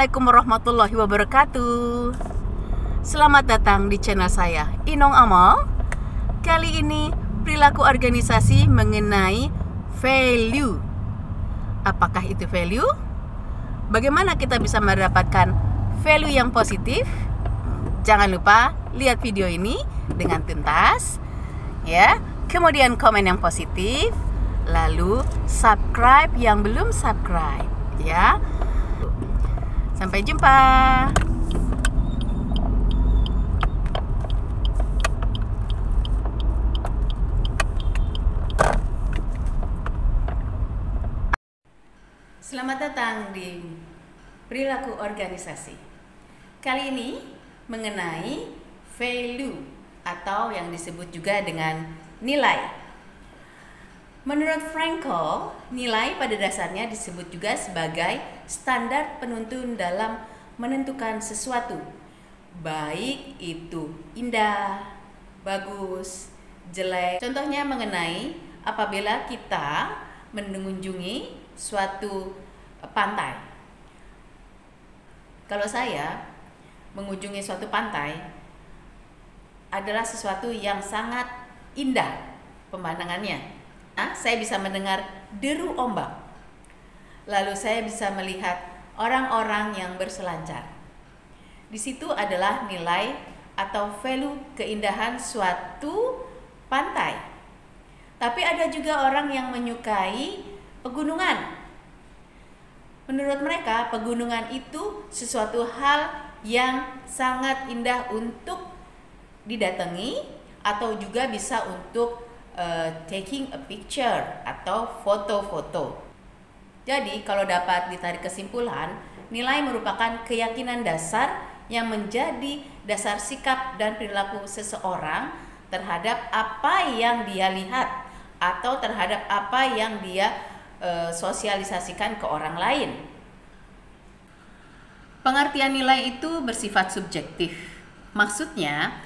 Assalamualaikum warahmatullahi wabarakatuh. Selamat datang di channel saya, Inong Amal. Kali ini perilaku organisasi mengenai value. Apakah itu value? Bagaimana kita bisa mendapatkan value yang positif? Jangan lupa lihat video ini dengan tuntas, ya. Kemudian komen yang positif, lalu subscribe yang belum subscribe, ya. Sampai jumpa. Selamat datang di perilaku organisasi. Kali ini mengenai value atau yang disebut juga dengan nilai. Menurut Frankl, nilai pada dasarnya disebut juga sebagai standar penuntun dalam menentukan sesuatu, baik itu indah, bagus, jelek. Contohnya mengenai apabila kita mengunjungi suatu pantai. Kalau saya mengunjungi suatu pantai adalah sesuatu yang sangat indah pemandangannya. Saya bisa mendengar deru ombak. Lalu saya bisa melihat orang-orang yang berselancar. Di situ adalah nilai atau value keindahan suatu pantai. Tapi ada juga orang yang menyukai pegunungan. Menurut mereka, pegunungan itu sesuatu hal yang sangat indah untuk didatangi atau juga bisa untuk taking a picture atau foto-foto. Jadi kalau dapat ditarik kesimpulan, nilai merupakan keyakinan dasar yang menjadi dasar sikap dan perilaku seseorang terhadap apa yang dia lihat atau terhadap apa yang dia sosialisasikan ke orang lain. Pengertian nilai itu bersifat subjektif. Maksudnya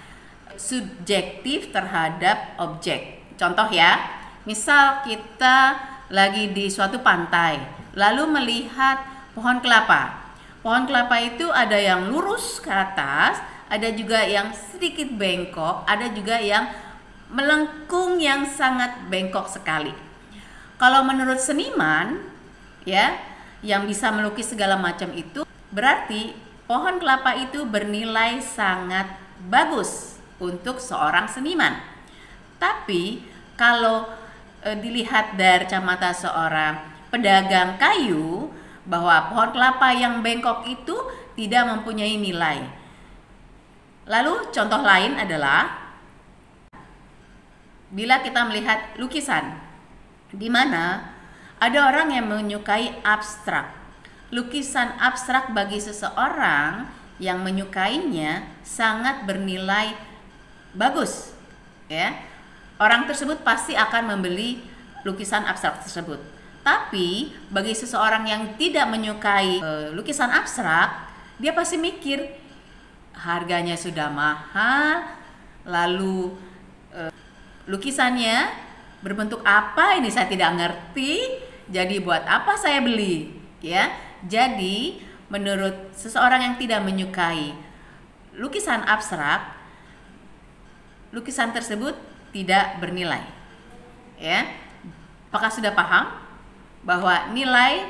subjektif terhadap objek. Contoh ya, misal kita lagi di suatu pantai, lalu melihat pohon kelapa. Pohon kelapa itu ada yang lurus ke atas, ada juga yang sedikit bengkok, ada juga yang melengkung yang sangat bengkok sekali. Kalau menurut seniman, ya, yang bisa melukis segala macam itu, berarti pohon kelapa itu bernilai sangat bagus untuk seorang seniman. Tapi kalau dilihat dari kacamata seorang pedagang kayu, bahwa pohon kelapa yang bengkok itu tidak mempunyai nilai. Lalu contoh lain adalah bila kita melihat lukisan, di mana ada orang yang menyukai abstrak. Lukisan abstrak bagi seseorang yang menyukainya sangat bernilai bagus, ya. Orang tersebut pasti akan membeli lukisan abstrak tersebut. Tapi bagi seseorang yang tidak menyukai lukisan abstrak, dia pasti mikir harganya sudah mahal, lalu lukisannya berbentuk apa ini saya tidak ngerti, jadi buat apa saya beli, ya. Jadi menurut seseorang yang tidak menyukai lukisan abstrak, lukisan tersebut tidak bernilai, ya. Apakah sudah paham bahwa nilai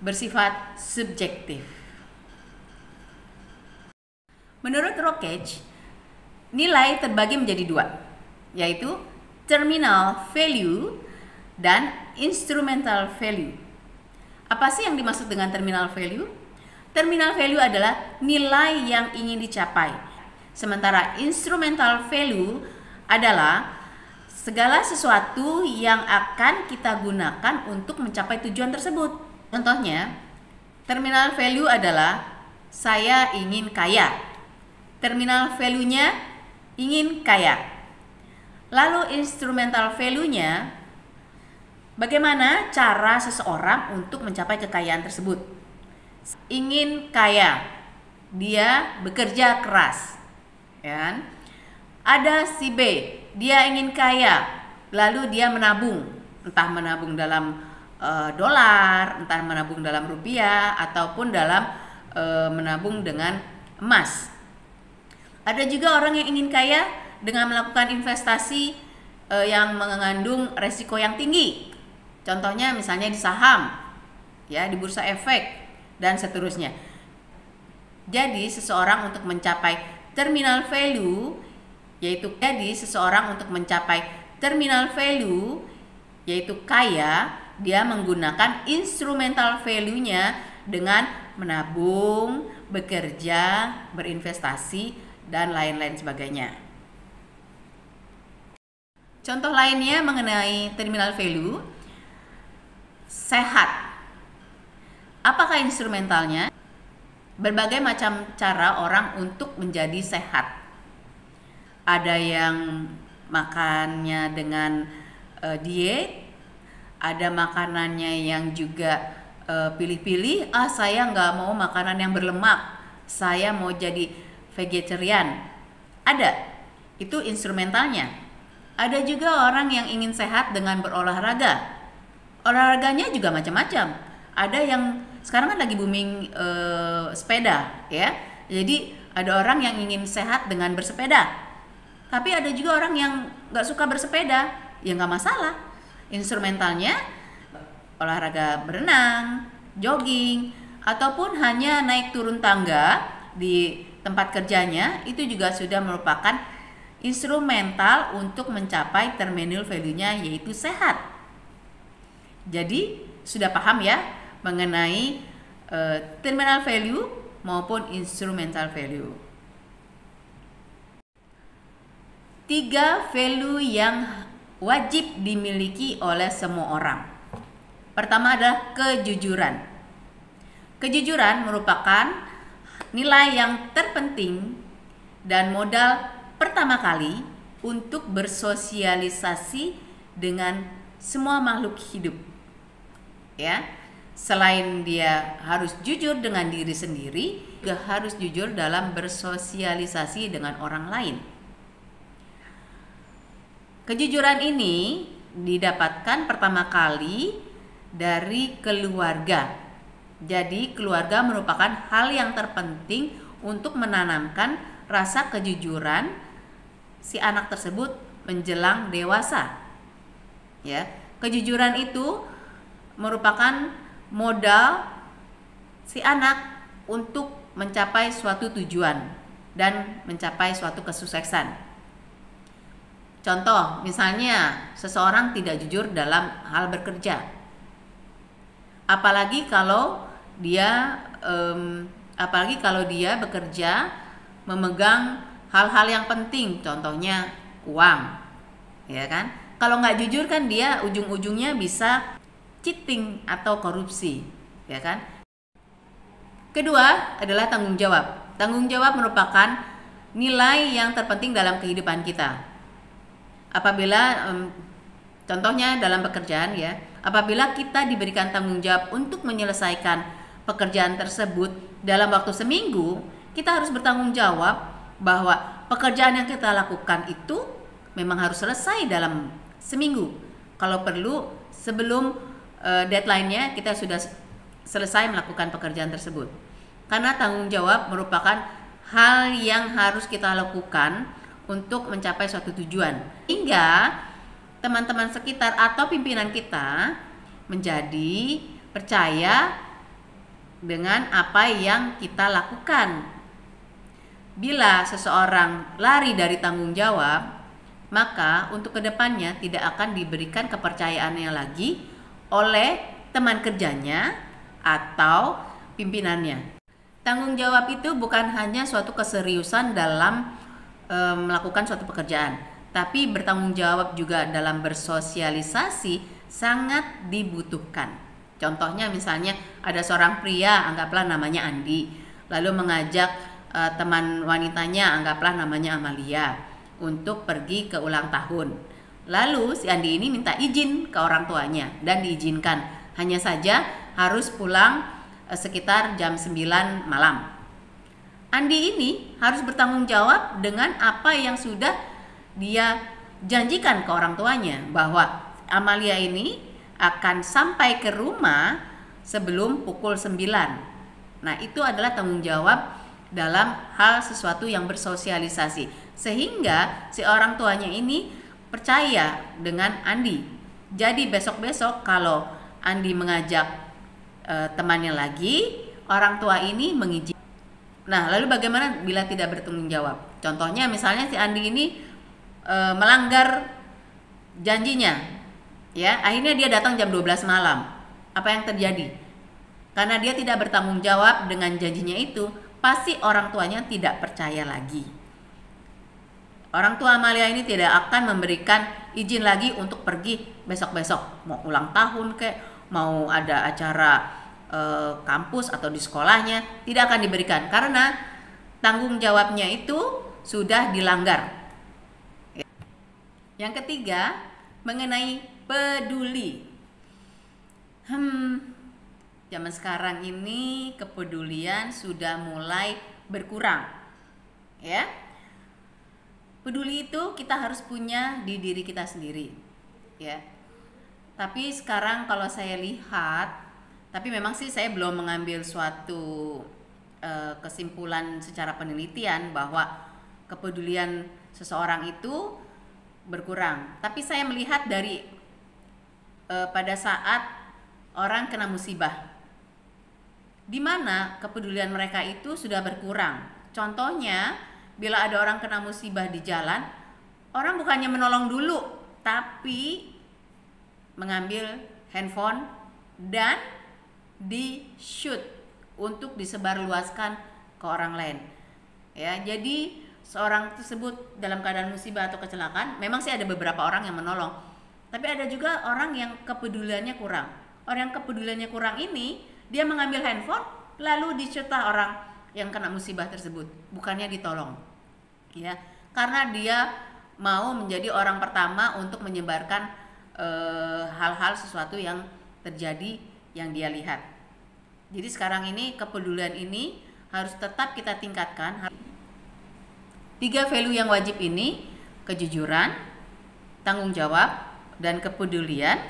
bersifat subjektif? Menurut Rockage, nilai terbagi menjadi dua, yaitu terminal value dan instrumental value. Apa sih yang dimaksud dengan terminal value? Terminal value adalah nilai yang ingin dicapai, sementara instrumental value adalah segala sesuatu yang akan kita gunakan untuk mencapai tujuan tersebut. Contohnya, terminal value adalah saya ingin kaya. Terminal value-nya ingin kaya. Lalu instrumental value-nya bagaimana cara seseorang untuk mencapai kekayaan tersebut. Ingin kaya, dia bekerja keras, kan? Ada si B, dia ingin kaya, lalu dia menabung, entah menabung dalam dolar, entah menabung dalam rupiah ataupun dalam menabung dengan emas. Ada juga orang yang ingin kaya dengan melakukan investasi yang mengandung resiko yang tinggi. Contohnya misalnya di saham, ya, di bursa efek dan seterusnya. Jadi seseorang untuk mencapai terminal value yaitu kaya, dia menggunakan instrumental value-nya dengan menabung, bekerja, berinvestasi, dan lain-lain sebagainya. Contoh lainnya mengenai terminal value, sehat. Apakah instrumentalnya? Berbagai macam cara orang untuk menjadi sehat. Ada yang makannya dengan diet, ada makanannya yang juga pilih-pilih, saya nggak mau makanan yang berlemak, saya mau jadi vegetarian. Ada, itu instrumentalnya. Ada juga orang yang ingin sehat dengan berolahraga. Olahraganya juga macam-macam. Ada yang sekarang kan lagi booming sepeda, ya. Jadi ada orang yang ingin sehat dengan bersepeda. Tapi ada juga orang yang nggak suka bersepeda, ya nggak masalah. Instrumentalnya olahraga berenang, jogging, ataupun hanya naik turun tangga di tempat kerjanya, itu juga sudah merupakan instrumental untuk mencapai terminal value-nya, yaitu sehat. Jadi sudah paham ya mengenai terminal value maupun instrumental value. 3 value yang wajib dimiliki oleh semua orang. Pertama adalah kejujuran. Kejujuran merupakan nilai yang terpenting dan modal pertama kali untuk bersosialisasi dengan semua makhluk hidup. Ya, selain dia harus jujur dengan diri sendiri, juga harus jujur dalam bersosialisasi dengan orang lain. Kejujuran ini didapatkan pertama kali dari keluarga. Jadi keluarga merupakan hal yang terpenting untuk menanamkan rasa kejujuran si anak tersebut menjelang dewasa. Ya, kejujuran itu merupakan modal si anak untuk mencapai suatu tujuan dan mencapai suatu kesuksesan. Contoh, misalnya seseorang tidak jujur dalam hal bekerja. Apalagi kalau dia bekerja memegang hal-hal yang penting, contohnya uang, ya kan? Kalau nggak jujur kan dia ujung-ujungnya bisa cheating atau korupsi, ya kan? Kedua adalah tanggung jawab. Tanggung jawab merupakan nilai yang terpenting dalam kehidupan kita. Apabila contohnya dalam pekerjaan, ya, apabila kita diberikan tanggung jawab untuk menyelesaikan pekerjaan tersebut dalam waktu seminggu, kita harus bertanggung jawab bahwa pekerjaan yang kita lakukan itu memang harus selesai dalam seminggu. Kalau perlu sebelum deadline-nya kita sudah selesai melakukan pekerjaan tersebut. Karena tanggung jawab merupakan hal yang harus kita lakukan untuk mencapai suatu tujuan, hingga teman-teman sekitar atau pimpinan kita menjadi percaya dengan apa yang kita lakukan. Bila seseorang lari dari tanggung jawab, maka untuk kedepannya tidak akan diberikan kepercayaannya lagi oleh teman kerjanya atau pimpinannya. Tanggung jawab itu bukan hanya suatu keseriusan dalam melakukan suatu pekerjaan, tapi bertanggung jawab juga dalam bersosialisasi sangat dibutuhkan. Contohnya misalnya ada seorang pria, anggaplah namanya Andi, lalu mengajak teman wanitanya, anggaplah namanya Amalia, untuk pergi ke ulang tahun. Lalu si Andi ini minta izin ke orang tuanya dan diizinkan. Hanya saja harus pulang sekitar jam 9 malam. Andi ini harus bertanggung jawab dengan apa yang sudah dia janjikan ke orang tuanya, bahwa Amalia ini akan sampai ke rumah sebelum pukul 9. Nah, itu adalah tanggung jawab dalam hal sesuatu yang bersosialisasi. Sehingga si orang tuanya ini percaya dengan Andi. Jadi besok-besok kalau Andi mengajak temannya lagi, orang tua ini mengizinkan. Nah, lalu bagaimana bila tidak bertanggung jawab? Contohnya misalnya si Andi ini melanggar janjinya, ya, akhirnya dia datang jam 12 malam. Apa yang terjadi? Karena dia tidak bertanggung jawab dengan janjinya itu, pasti orang tuanya tidak percaya lagi. Orang tua Amalia ini tidak akan memberikan izin lagi untuk pergi besok-besok, mau ulang tahun kayak mau ada acara kampus atau di sekolahnya, tidak akan diberikan karena tanggung jawabnya itu sudah dilanggar. Yang ketiga, mengenai peduli. Zaman sekarang ini kepedulian sudah mulai berkurang. Ya. Peduli itu kita harus punya di diri kita sendiri. Ya. Tapi sekarang kalau saya lihat, tapi memang sih saya belum mengambil suatu kesimpulan secara penelitian bahwa kepedulian seseorang itu berkurang. Tapi saya melihat dari pada saat orang kena musibah, di mana kepedulian mereka itu sudah berkurang. Contohnya, bila ada orang kena musibah di jalan, orang bukannya menolong dulu, tapi mengambil handphone dan di-shoot untuk disebarluaskan ke orang lain. Ya, jadi seorang tersebut dalam keadaan musibah atau kecelakaan, memang sih ada beberapa orang yang menolong, tapi ada juga orang yang kepeduliannya kurang. Orang yang kepeduliannya kurang ini, dia mengambil handphone lalu di-shoot orang yang kena musibah tersebut, bukannya ditolong. Ya, karena dia mau menjadi orang pertama untuk menyebarkan hal-hal sesuatu yang terjadi yang dia lihat. Jadi sekarang ini kepedulian ini harus tetap kita tingkatkan. 3 value yang wajib ini, kejujuran, tanggung jawab, dan kepedulian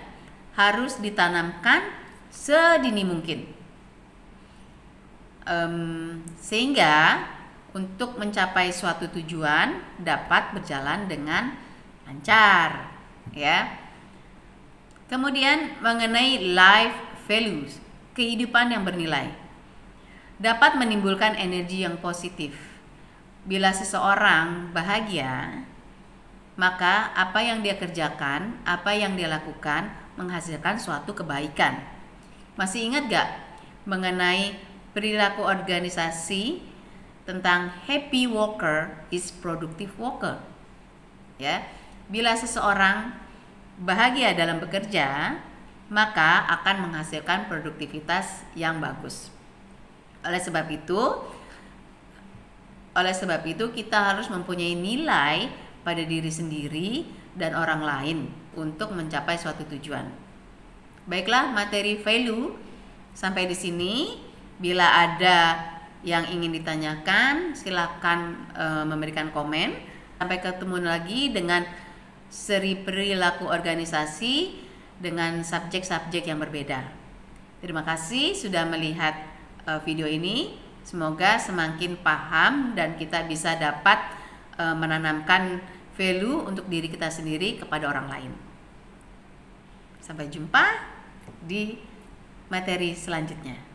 harus ditanamkan sedini mungkin. Sehingga untuk mencapai suatu tujuan dapat berjalan dengan lancar, ya. Kemudian mengenai life values, kehidupan yang bernilai, dapat menimbulkan energi yang positif. Bila seseorang bahagia, maka apa yang dia kerjakan, apa yang dia lakukan menghasilkan suatu kebaikan. Masih ingat gak mengenai perilaku organisasi tentang happy worker is productive worker? Ya, bila seseorang bahagia dalam bekerja, maka akan menghasilkan produktivitas yang bagus. Oleh sebab itu kita harus mempunyai nilai pada diri sendiri dan orang lain untuk mencapai suatu tujuan. Baiklah, materi value sampai di sini. Bila ada yang ingin ditanyakan, silakan memberikan komen. Sampai ketemu lagi dengan seri perilaku organisasi dengan subjek-subjek yang berbeda. Terima kasih sudah melihat video ini. Semoga semakin paham dan kita bisa dapat menanamkan value untuk diri kita sendiri kepada orang lain. Sampai jumpa di materi selanjutnya.